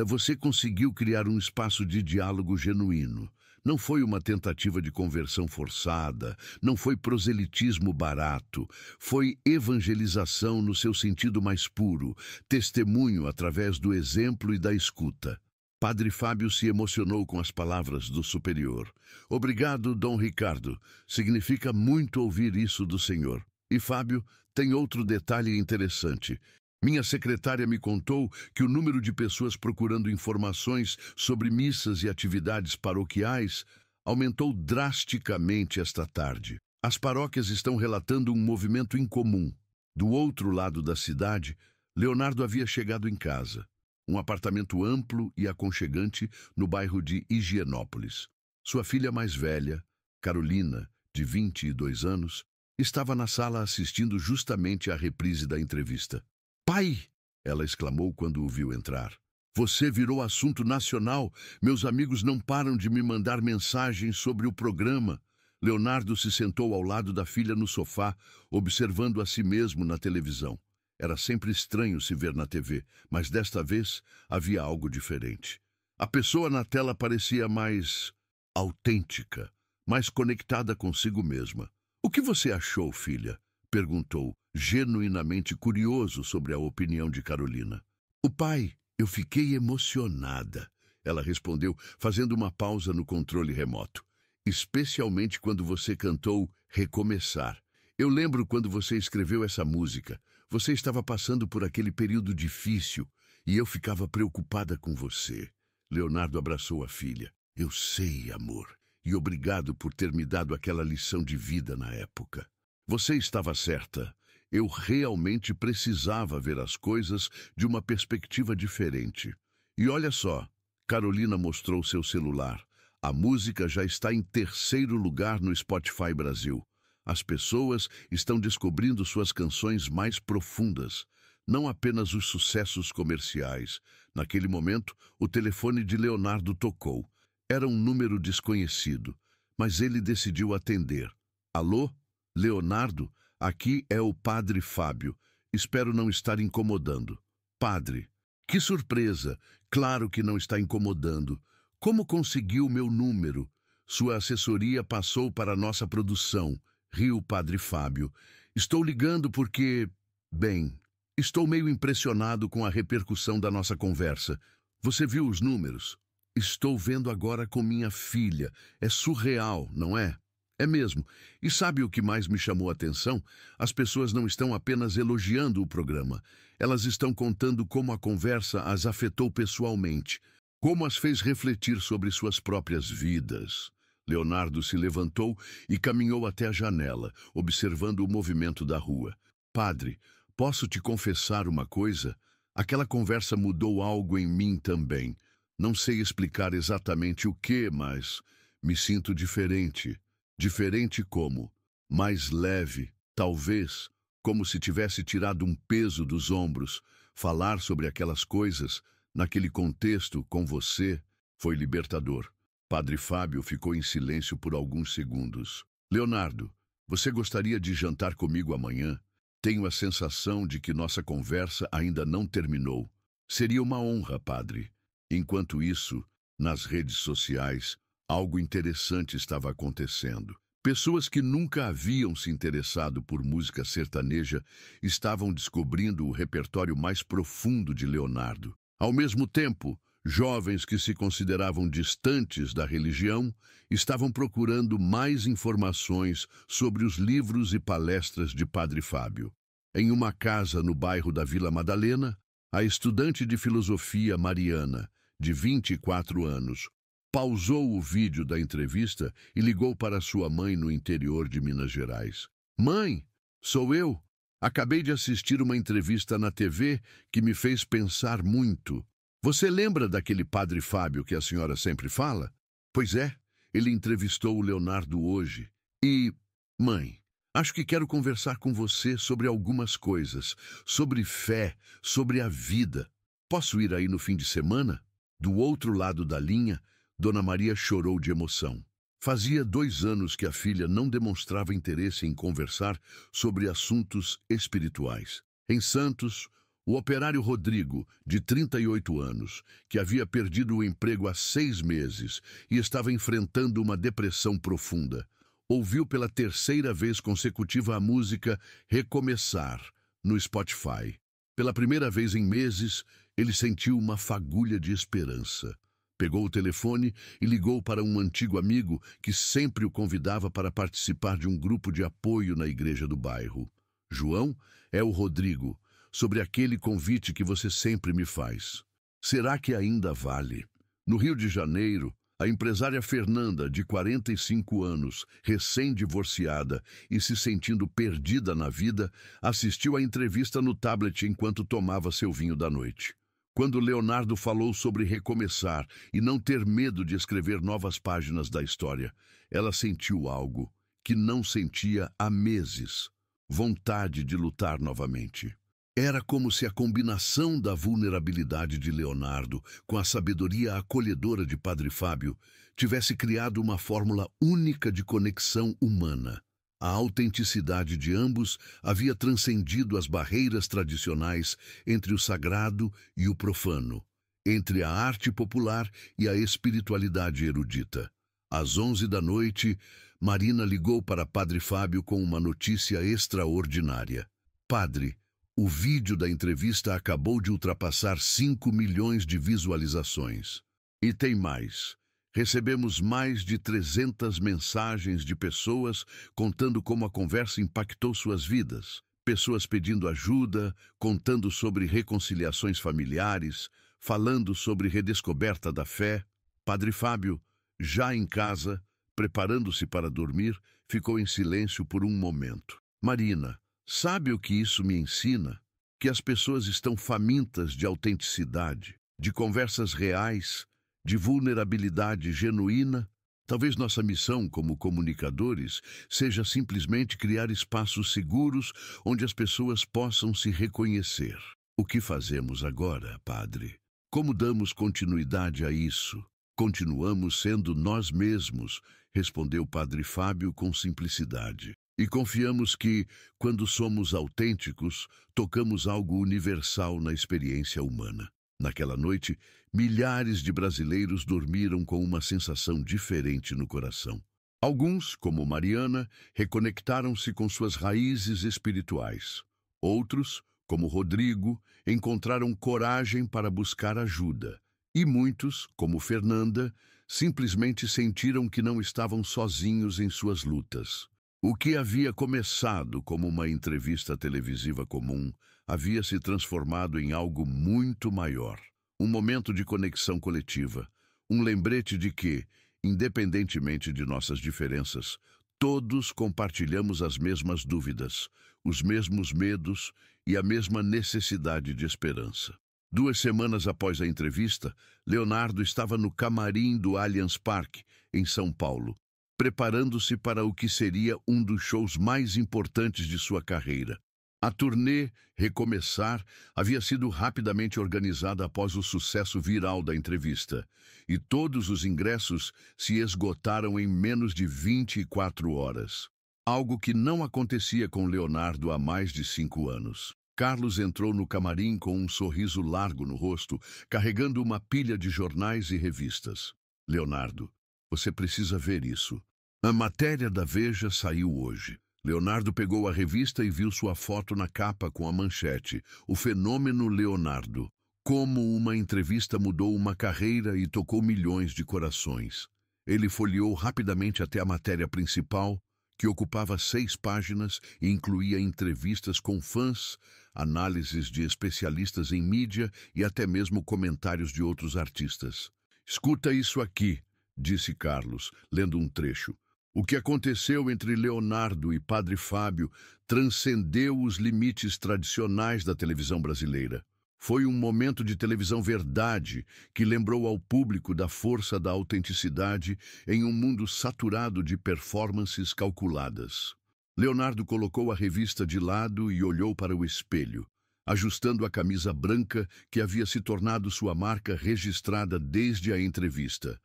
Você conseguiu criar um espaço de diálogo genuíno. Não foi uma tentativa de conversão forçada, não foi proselitismo barato, foi evangelização no seu sentido mais puro, testemunho através do exemplo e da escuta. Padre Fábio se emocionou com as palavras do superior. Obrigado, Dom Ricardo. Significa muito ouvir isso do senhor. E Fábio, tem outro detalhe interessante. Minha secretária me contou que o número de pessoas procurando informações sobre missas e atividades paroquiais aumentou drasticamente esta tarde. As paróquias estão relatando um movimento incomum. Do outro lado da cidade, Leonardo havia chegado em casa. Um apartamento amplo e aconchegante no bairro de Higienópolis. Sua filha mais velha, Carolina, de 22 anos, estava na sala assistindo justamente à reprise da entrevista. "Pai!" ela exclamou quando o viu entrar. "Você virou assunto nacional. Meus amigos não param de me mandar mensagens sobre o programa." Leonardo se sentou ao lado da filha no sofá, observando a si mesmo na televisão. Era sempre estranho se ver na TV, mas desta vez havia algo diferente. A pessoa na tela parecia mais autêntica, mais conectada consigo mesma. "O que você achou, filha?" perguntou, genuinamente curioso sobre a opinião de Carolina. "O pai, eu fiquei emocionada", ela respondeu, fazendo uma pausa no controle remoto. "Especialmente quando você cantou Recomeçar. Eu lembro quando você escreveu essa música. Você estava passando por aquele período difícil e eu ficava preocupada com você." Leonardo abraçou a filha. "Eu sei, amor, e obrigado por ter me dado aquela lição de vida na época. Você estava certa. Eu realmente precisava ver as coisas de uma perspectiva diferente. E olha só, Carolina mostrou seu celular. A música já está em 3º lugar no Spotify Brasil. As pessoas estão descobrindo suas canções mais profundas, não apenas os sucessos comerciais. Naquele momento, o telefone de Leonardo tocou. Era um número desconhecido, mas ele decidiu atender. "Alô? Leonardo? Aqui é o Padre Fábio. Espero não estar incomodando." "Padre, que surpresa! Claro que não está incomodando. Como conseguiu meu número?" "Sua assessoria passou para a nossa produção", riu o Padre Fábio. "Estou ligando porque... bem, estou meio impressionado com a repercussão da nossa conversa. Você viu os números? Estou vendo agora com minha filha. É surreal, não é?" "É mesmo. E sabe o que mais me chamou a atenção? As pessoas não estão apenas elogiando o programa. Elas estão contando como a conversa as afetou pessoalmente, como as fez refletir sobre suas próprias vidas." Leonardo se levantou e caminhou até a janela, observando o movimento da rua. "Padre, posso te confessar uma coisa? Aquela conversa mudou algo em mim também. Não sei explicar exatamente o que, mas me sinto diferente." "Diferente como?" "Mais leve, talvez, como se tivesse tirado um peso dos ombros. Falar sobre aquelas coisas, naquele contexto, com você, foi libertador." Padre Fábio ficou em silêncio por alguns segundos. "Leonardo, você gostaria de jantar comigo amanhã? Tenho a sensação de que nossa conversa ainda não terminou." "Seria uma honra, padre." Enquanto isso, nas redes sociais, algo interessante estava acontecendo. Pessoas que nunca haviam se interessado por música sertaneja estavam descobrindo o repertório mais profundo de Leonardo. Ao mesmo tempo, jovens que se consideravam distantes da religião estavam procurando mais informações sobre os livros e palestras de Padre Fábio. Em uma casa no bairro da Vila Madalena, a estudante de filosofia Mariana, de 24 anos, pausou o vídeo da entrevista e ligou para sua mãe no interior de Minas Gerais. "Mãe, sou eu. Acabei de assistir uma entrevista na TV que me fez pensar muito. Você lembra daquele Padre Fábio que a senhora sempre fala?" "Pois é, ele entrevistou o Leonardo hoje. E, mãe, acho que quero conversar com você sobre algumas coisas, sobre fé, sobre a vida. Posso ir aí no fim de semana?" Do outro lado da linha, Dona Maria chorou de emoção. Fazia 2 anos que a filha não demonstrava interesse em conversar sobre assuntos espirituais. Em Santos, o operário Rodrigo, de 38 anos, que havia perdido o emprego há 6 meses e estava enfrentando uma depressão profunda, ouviu pela 3ª vez consecutiva a música Recomeçar, no Spotify. Pela primeira vez em meses, ele sentiu uma fagulha de esperança. Pegou o telefone e ligou para um antigo amigo que sempre o convidava para participar de um grupo de apoio na igreja do bairro. João, é o Rodrigo, sobre aquele convite que você sempre me faz. Será que ainda vale? No Rio de Janeiro, a empresária Fernanda, de 45 anos, recém-divorciada e se sentindo perdida na vida, assistiu à entrevista no tablet enquanto tomava seu vinho da noite. Quando Leonardo falou sobre recomeçar e não ter medo de escrever novas páginas da história, ela sentiu algo que não sentia há meses: vontade de lutar novamente. Era como se a combinação da vulnerabilidade de Leonardo com a sabedoria acolhedora de Padre Fábio tivesse criado uma fórmula única de conexão humana. A autenticidade de ambos havia transcendido as barreiras tradicionais entre o sagrado e o profano, entre a arte popular e a espiritualidade erudita. Às 11 da noite, Marina ligou para Padre Fábio com uma notícia extraordinária. Padre, o vídeo da entrevista acabou de ultrapassar 5 milhões de visualizações. E tem mais. Recebemos mais de 300 mensagens de pessoas contando como a conversa impactou suas vidas. Pessoas pedindo ajuda, contando sobre reconciliações familiares, falando sobre redescoberta da fé. Padre Fábio, já em casa, preparando-se para dormir, ficou em silêncio por um momento. Marina, sabe o que isso me ensina? Que as pessoas estão famintas de autenticidade, de conversas reais, de vulnerabilidade genuína. Talvez nossa missão como comunicadores seja simplesmente criar espaços seguros onde as pessoas possam se reconhecer. O que fazemos agora, Padre? Como damos continuidade a isso? Continuamos sendo nós mesmos, respondeu Padre Fábio com simplicidade. E confiamos que, quando somos autênticos, tocamos algo universal na experiência humana. Naquela noite, milhares de brasileiros dormiram com uma sensação diferente no coração. Alguns, como Mariana, reconectaram-se com suas raízes espirituais. Outros, como Rodrigo, encontraram coragem para buscar ajuda. E muitos, como Fernanda, simplesmente sentiram que não estavam sozinhos em suas lutas. O que havia começado como uma entrevista televisiva comum havia se transformado em algo muito maior. Um momento de conexão coletiva, um lembrete de que, independentemente de nossas diferenças, todos compartilhamos as mesmas dúvidas, os mesmos medos e a mesma necessidade de esperança. 2 semanas após a entrevista, Leonardo estava no camarim do Allianz Parque, em São Paulo, preparando-se para o que seria um dos shows mais importantes de sua carreira. A turnê Recomeçar havia sido rapidamente organizada após o sucesso viral da entrevista, e todos os ingressos se esgotaram em menos de 24 horas. Algo que não acontecia com Leonardo há mais de 5 anos. Carlos entrou no camarim com um sorriso largo no rosto, carregando uma pilha de jornais e revistas. Leonardo, você precisa ver isso. A matéria da Veja saiu hoje. Leonardo pegou a revista e viu sua foto na capa com a manchete: O fenômeno Leonardo. Como uma entrevista mudou uma carreira e tocou milhões de corações. Ele folheou rapidamente até a matéria principal, que ocupava 6 páginas e incluía entrevistas com fãs, análises de especialistas em mídia e até mesmo comentários de outros artistas. Escuta isso aqui, disse Carlos, lendo um trecho. O que aconteceu entre Leonardo e Padre Fábio transcendeu os limites tradicionais da televisão brasileira. Foi um momento de televisão verdade que lembrou ao público da força da autenticidade em um mundo saturado de performances calculadas. Leonardo colocou a revista de lado e olhou para o espelho, ajustando a camisa branca que havia se tornado sua marca registrada desde a entrevista.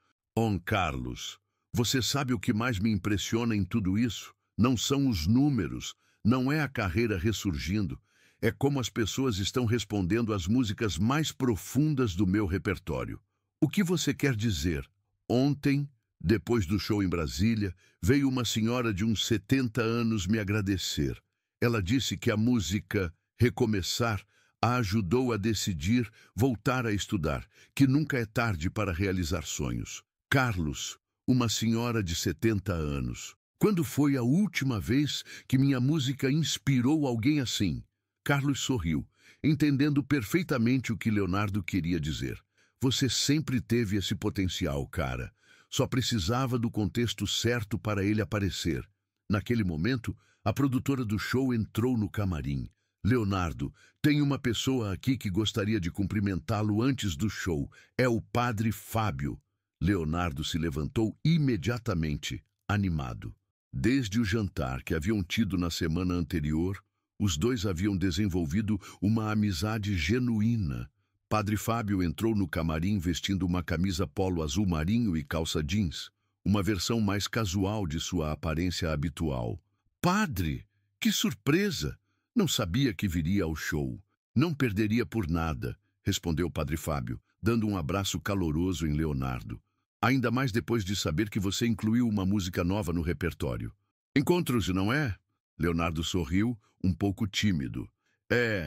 Carlos, você sabe o que mais me impressiona em tudo isso? Não são os números, não é a carreira ressurgindo, é como as pessoas estão respondendo às músicas mais profundas do meu repertório. O que você quer dizer? Ontem, depois do show em Brasília, veio uma senhora de uns 70 anos me agradecer. Ela disse que a música Recomeçar A ajudou a decidir voltar a estudar, que nunca é tarde para realizar sonhos. Carlos, uma senhora de 70 anos. Quando foi a última vez que minha música inspirou alguém assim? Carlos sorriu, entendendo perfeitamente o que Leonardo queria dizer. Você sempre teve esse potencial, cara. Só precisava do contexto certo para ele aparecer. Naquele momento, a produtora do show entrou no camarim. Leonardo, tem uma pessoa aqui que gostaria de cumprimentá-lo antes do show. É o Padre Fábio. Leonardo se levantou imediatamente, animado. Desde o jantar que haviam tido na semana anterior, os dois haviam desenvolvido uma amizade genuína. Padre Fábio entrou no camarim vestindo uma camisa polo azul marinho e calça jeans, uma versão mais casual de sua aparência habitual. Padre, que surpresa! Não sabia que viria ao show. Não perderia por nada, respondeu Padre Fábio, dando um abraço caloroso em Leonardo. Ainda mais depois de saber que você incluiu uma música nova no repertório. Encontros, não é? Leonardo sorriu, um pouco tímido.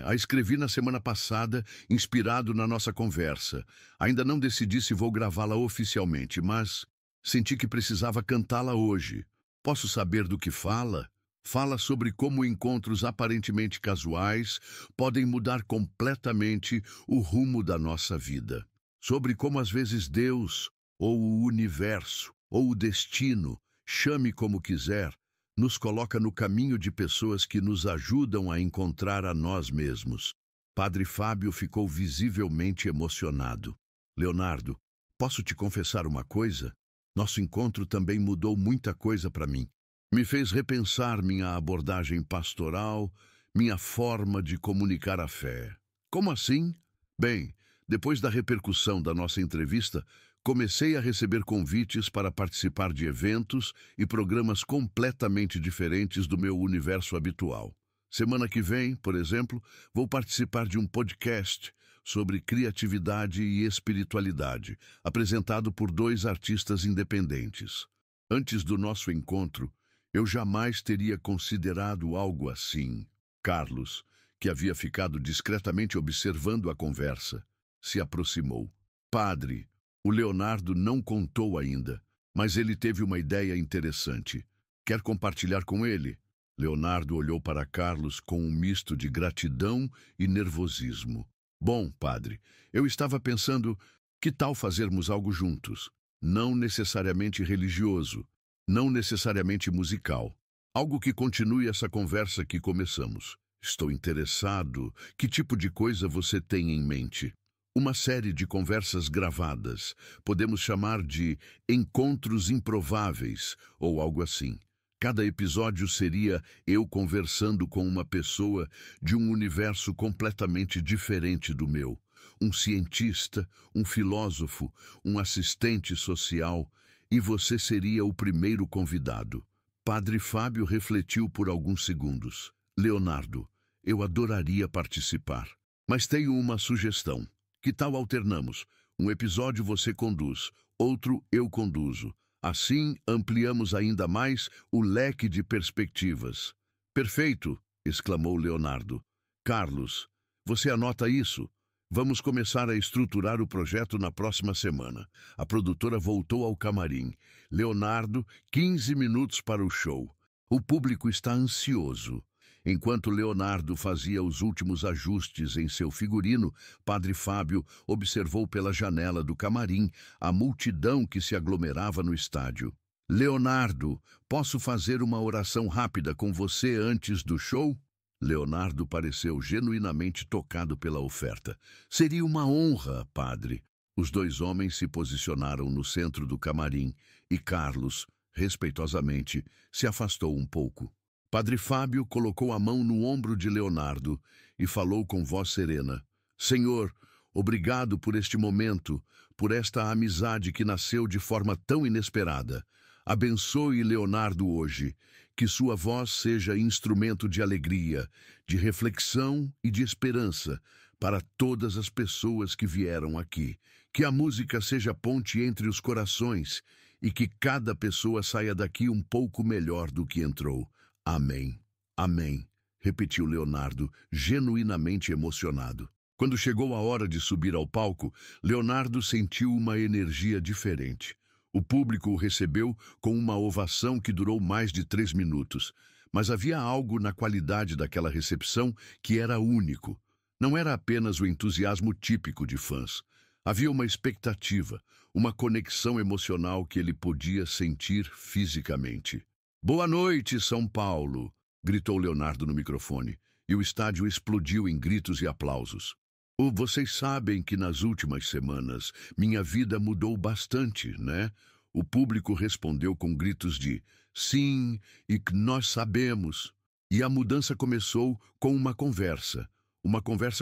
A escrevi na semana passada, inspirado na nossa conversa. Ainda não decidi se vou gravá-la oficialmente, mas senti que precisava cantá-la hoje. Posso saber do que fala? Fala sobre como encontros aparentemente casuais podem mudar completamente o rumo da nossa vida. Sobre como às vezes Deus, ou o universo, ou o destino, chame como quiser, nos coloca no caminho de pessoas que nos ajudam a encontrar a nós mesmos. Padre Fábio ficou visivelmente emocionado. Leonardo, posso te confessar uma coisa? Nosso encontro também mudou muita coisa para mim. Me fez repensar minha abordagem pastoral, minha forma de comunicar a fé. Como assim? Bem, depois da repercussão da nossa entrevista, comecei a receber convites para participar de eventos e programas completamente diferentes do meu universo habitual. Semana que vem, por exemplo, vou participar de um podcast sobre criatividade e espiritualidade, apresentado por 2 artistas independentes. Antes do nosso encontro, eu jamais teria considerado algo assim. Carlos, que havia ficado discretamente observando a conversa, se aproximou. Padre, o Leonardo não contou ainda, mas ele teve uma ideia interessante. Quer compartilhar com ele? Leonardo olhou para Carlos com um misto de gratidão e nervosismo. Bom, padre, eu estava pensando, que tal fazermos algo juntos? Não necessariamente religioso, não necessariamente musical. Algo que continue essa conversa que começamos. Estou interessado. Que tipo de coisa você tem em mente? Uma série de conversas gravadas. Podemos chamar de encontros improváveis ou algo assim. Cada episódio seria eu conversando com uma pessoa de um universo completamente diferente do meu. Um cientista, um filósofo, um assistente social, e você seria o primeiro convidado. Padre Fábio refletiu por alguns segundos. Leonardo, eu adoraria participar, mas tenho uma sugestão. Que tal alternamos? Um episódio você conduz, outro eu conduzo. Assim, ampliamos ainda mais o leque de perspectivas. Perfeito, exclamou Leonardo. Carlos, você anota isso? Vamos começar a estruturar o projeto na próxima semana. A produtora voltou ao camarim. Leonardo, 15 minutos para o show. O público está ansioso. Enquanto Leonardo fazia os últimos ajustes em seu figurino, Padre Fábio observou pela janela do camarim a multidão que se aglomerava no estádio. Leonardo, posso fazer uma oração rápida com você antes do show? Leonardo pareceu genuinamente tocado pela oferta. Seria uma honra, padre. Os 2 homens se posicionaram no centro do camarim e Carlos, respeitosamente, se afastou um pouco. Padre Fábio colocou a mão no ombro de Leonardo e falou com voz serena. Senhor, obrigado por este momento, por esta amizade que nasceu de forma tão inesperada. Abençoe Leonardo hoje, que sua voz seja instrumento de alegria, de reflexão e de esperança para todas as pessoas que vieram aqui. Que a música seja ponte entre os corações e que cada pessoa saia daqui um pouco melhor do que entrou. Amém. Amém, repetiu Leonardo, genuinamente emocionado. Quando chegou a hora de subir ao palco, Leonardo sentiu uma energia diferente. O público o recebeu com uma ovação que durou mais de 3 minutos, mas havia algo na qualidade daquela recepção que era único. Não era apenas o entusiasmo típico de fãs. Havia uma expectativa, uma conexão emocional que ele podia sentir fisicamente. "Boa noite, São Paulo!" gritou Leonardo no microfone, e o estádio explodiu em gritos e aplausos. Vocês sabem que nas últimas semanas minha vida mudou bastante, né?" O público respondeu com gritos de "sim" e que "nós sabemos." E a mudança começou com uma conversa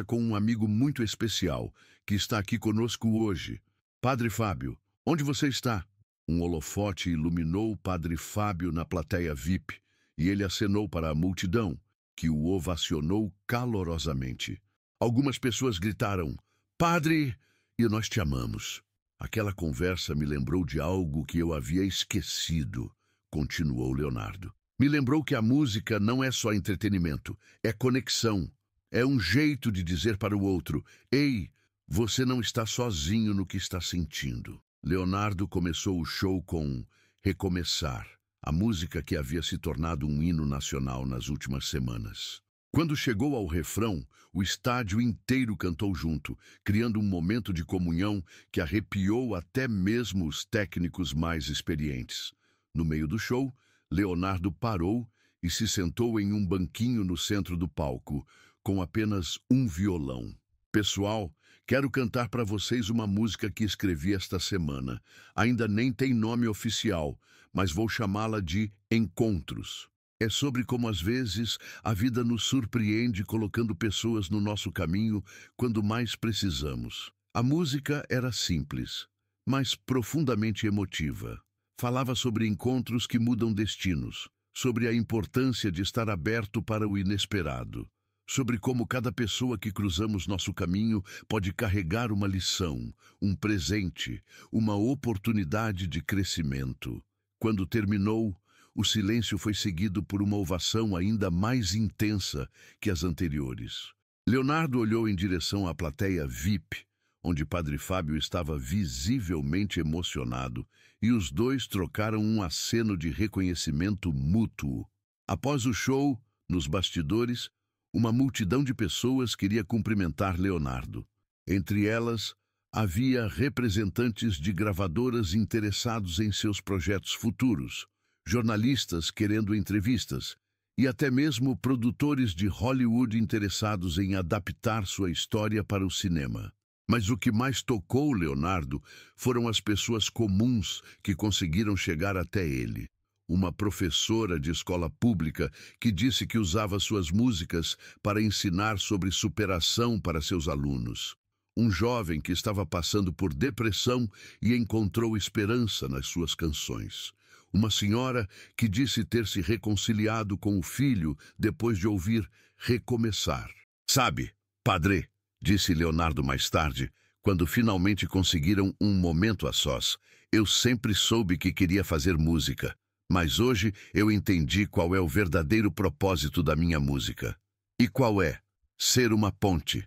com um amigo muito especial, que está aqui conosco hoje. "Padre Fábio, onde você está?" Um holofote iluminou o Padre Fábio na plateia VIP, e ele acenou para a multidão, que o ovacionou calorosamente. Algumas pessoas gritaram, "Padre, e nós te amamos." "Aquela conversa me lembrou de algo que eu havia esquecido", continuou Leonardo. "Me lembrou que a música não é só entretenimento, é conexão. É um jeito de dizer para o outro, ei, você não está sozinho no que está sentindo." Leonardo começou o show com Recomeçar, a música que havia se tornado um hino nacional nas últimas semanas. Quando chegou ao refrão, o estádio inteiro cantou junto, criando um momento de comunhão que arrepiou até mesmo os técnicos mais experientes. No meio do show, Leonardo parou e se sentou em um banquinho no centro do palco, com apenas um violão. "Pessoal, quero cantar para vocês uma música que escrevi esta semana. Ainda nem tem nome oficial, mas vou chamá-la de Encontros. É sobre como às vezes a vida nos surpreende colocando pessoas no nosso caminho quando mais precisamos." A música era simples, mas profundamente emotiva. Falava sobre encontros que mudam destinos, sobre a importância de estar aberto para o inesperado, sobre como cada pessoa que cruzamos nosso caminho pode carregar uma lição, um presente, uma oportunidade de crescimento. Quando terminou, o silêncio foi seguido por uma ovação ainda mais intensa que as anteriores. Leonardo olhou em direção à plateia VIP, onde Padre Fábio estava visivelmente emocionado, e os dois trocaram um aceno de reconhecimento mútuo. Após o show, nos bastidores, uma multidão de pessoas queria cumprimentar Leonardo. Entre elas, havia representantes de gravadoras interessados em seus projetos futuros, jornalistas querendo entrevistas e até mesmo produtores de Hollywood interessados em adaptar sua história para o cinema. Mas o que mais tocou Leonardo foram as pessoas comuns que conseguiram chegar até ele. Uma professora de escola pública que disse que usava suas músicas para ensinar sobre superação para seus alunos. Um jovem que estava passando por depressão e encontrou esperança nas suas canções. Uma senhora que disse ter se reconciliado com o filho depois de ouvir Recomeçar. "Sabe, padre", disse Leonardo mais tarde, quando finalmente conseguiram um momento a sós, "eu sempre soube que queria fazer música. Mas hoje eu entendi qual é o verdadeiro propósito da minha música." E qual é? Ser uma ponte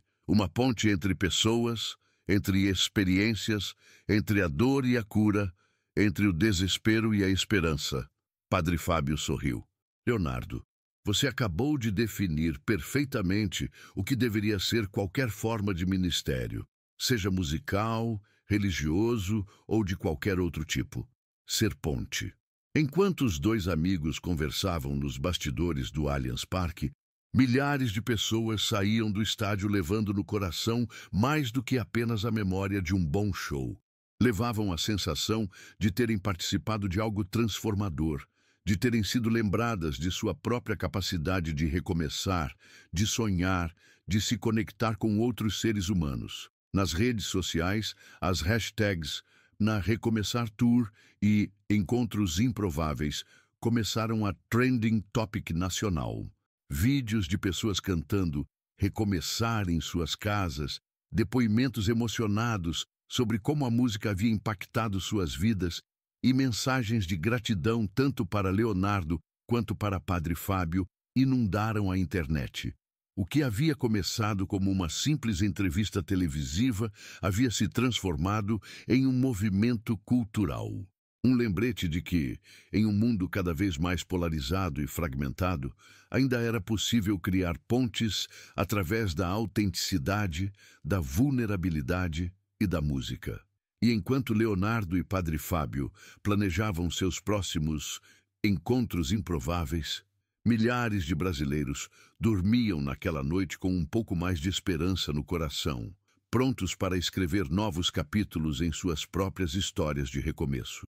entre pessoas, entre experiências, entre a dor e a cura, entre o desespero e a esperança. Padre Fábio sorriu. "Leonardo, você acabou de definir perfeitamente o que deveria ser qualquer forma de ministério, seja musical, religioso ou de qualquer outro tipo. Ser ponte." Enquanto os dois amigos conversavam nos bastidores do Allianz Parque, milhares de pessoas saíam do estádio levando no coração mais do que apenas a memória de um bom show. Levavam a sensação de terem participado de algo transformador, de terem sido lembradas de sua própria capacidade de recomeçar, de sonhar, de se conectar com outros seres humanos. Nas redes sociais, as hashtags na Recomeçar Tour e Encontros Improváveis começaram a trending topic nacional. Vídeos de pessoas cantando Recomeçar em suas casas, depoimentos emocionados sobre como a música havia impactado suas vidas e mensagens de gratidão tanto para Leonardo quanto para Padre Fábio inundaram a internet. O que havia começado como uma simples entrevista televisiva havia se transformado em um movimento cultural. Um lembrete de que, em um mundo cada vez mais polarizado e fragmentado, ainda era possível criar pontes através da autenticidade, da vulnerabilidade e da música. E enquanto Leonardo e Padre Fábio planejavam seus próximos encontros improváveis, milhares de brasileiros dormiam naquela noite com um pouco mais de esperança no coração, prontos para escrever novos capítulos em suas próprias histórias de recomeço.